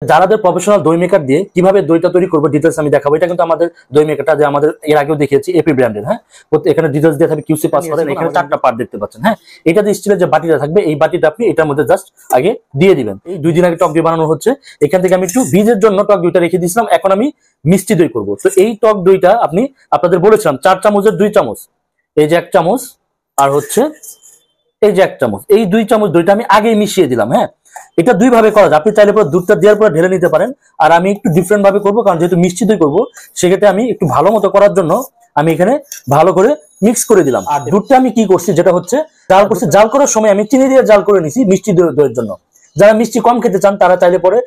যারাদের professional দই maker দিয়ে কিভাবে দইটা তৈরি করবো ডিটেলস আমি দেখাবো। এটা কিন্তু আমাদের দই মেকারটা যে আমাদের এর আগেও দেখিয়েছি এপি ব্র্যান্ডের। হ্যাঁ, এখানে ডিটেলস দিয়ে থাকবে, কিউসি পাস করেন। এখানে 4টা পার্ট দেখতে পাচ্ছেন। হ্যাঁ, এটা যে স্টিলের যে বাটিটা থাকবে, এই বাটিটা আপনি এটার মধ্যে জাস্ট আগে দিয়ে দিবেন। এই 2 দিন আগে টক দই বানানো হচ্ছে। এখান থেকে আমি একটু বীজের জন্য টক দইটা রেখে দিয়েছিলাম, এখন আমি মিষ্টি দই করবো। তো এই টক দইটা আপনাদের বলেছিলাম 4 চামচের 2 চামচ, এই যে 1 চামচ আর হচ্ছে এই যে 1 চামচ, এই 2 চামচ দইটা আমি আগেই মিশিয়ে দিলাম। হ্যাঁ, এটা 2 ভাবে করা যায়। আপনি চাইলে পরে দুধটা দেওয়ার পরে ঢেলে নিতে পারেন, আর আমি একটু ডিফারেন্ট ভাবে করবো, কারণ যেহেতু মিষ্টি দই করবো সেক্ষেত্রে আমি একটু ভালো মতো করার জন্য আমি এখানে ভালো করে মিক্স করে দিলাম। আর দুধটা আমি কি করছি, যেটা হচ্ছে জাল করছি, জাল করার সময় আমি চিনি দিয়ে জাল করে নিছি মিষ্টি দইয়ের জন্য। যারা মিষ্টি কম খেতে চান তারা চাইলে পরে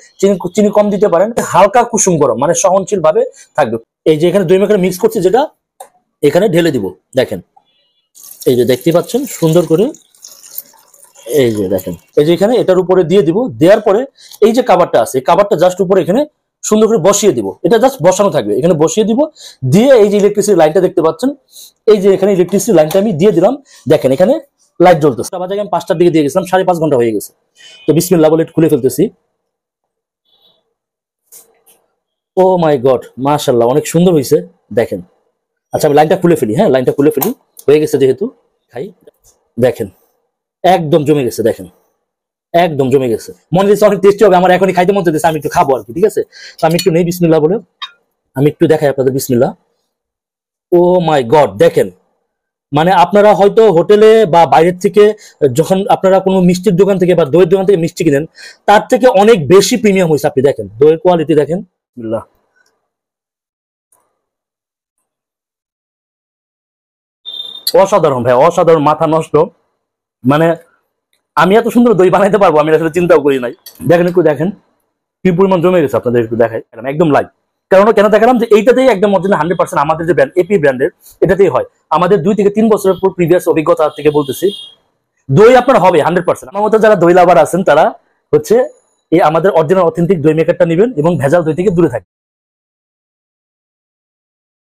চিনি কম দিতে পারেন। হালকা কুসুম গরম, মানে সহনশীল ভাবে থাকবে। এই যে এখানে দই মেখে মিক্স করছি, যেটা এখানে ঢেলে দিব। দেখেন, এই যে দেখতে পাচ্ছেন সুন্দর করে, এই যে দেখেন, এই যে এখানে এটার উপরে দিয়ে দিব। দেওয়ার পরে এই যে কাভারটা আছে, কাভারটা জাস্ট উপরে এখানে সুন্দর করে বসিয়ে দিব। এটা জাস্ট বসানো থাকবে, এখানে বসিয়ে দিব। দিয়ে এই যে ইলেকট্রিসিটি লাইনটা দেখতে পাচ্ছেন, এই যে এখানে ইলেকট্রিসিটি লাইনটা আমি দিয়ে দিলাম। দেখেন এখানে লাইট জ্বলতেছে। বাজে আমি 5টার দিকে দিয়ে গেছিলাম, 5.5 ঘন্টা হয়ে গেছে। তো বিসমিল্লাহ বলে খুলে ফেলতেছি। ও মাই গড, মাশাআল্লাহ, অনেক সুন্দর হয়েছে। দেখেন, আচ্ছা আমি লাইনটা খুলে ফেলি। হ্যাঁ, লাইনটা খুলে ফেলি, হয়ে গেছে যেহেতু। খাই, দেখেন একদম জমে গেছে। দেখেন একদম জমে গেছে, মনে হচ্ছে অনেক টেস্টি হবে। আমার এখনই খাইতে মন চাইতেছে, আমি একটু খাবো আর কি। ঠিক আছে, তো আমি একটু নেই বিসমিল্লাহ বলে, আমি একটু দেখাই আপনাদের। বিসমিল্লাহ। ও মাই গড, দেখেন, মানে আপনারা হয়তো হোটেলে বা বাইরের থেকে যখন আপনারা কোনো মিষ্টির দোকান থেকে বা দইয়ের দোকান থেকে মিষ্টি কিনেন, তার থেকে অনেক বেশি প্রিমিয়াম হয়েছে। আপনি দেখেন দইয়ের কোয়ালিটি, দেখেন। বিসমিল্লাহ। অসাধারণ ভাই, অসাধারণ, মাথা নষ্ট। মানে আমি এত সুন্দর দই বানাইতে পারবো আমি আসলে চিন্তাও করি নাই। দেখেন একটু, দেখেন কি পরিমাণ জমে গেছে। আপনাদের একটু দেখাই, একদম লাইভ। কারণ কেন দেখালাম, যে এইটাতেই একদম অরিজিনাল 100% আমাদের যে ব্র্যান্ড এপি ব্র্যান্ডের, এটাতেই হয়। আমাদের 2 থেকে 3 বছরের পর প্রিভিয়াস অভিজ্ঞতা থেকে বলতেছি, দই আপনার হবে 100%। আমার মতো যারা দই লাভার আছেন তারা হচ্ছে এই আমাদের অরিজিনাল অথেন্টিক দই মেকারটা নেবেন এবং ভেজাল দই থেকে দূরে থাকবেন।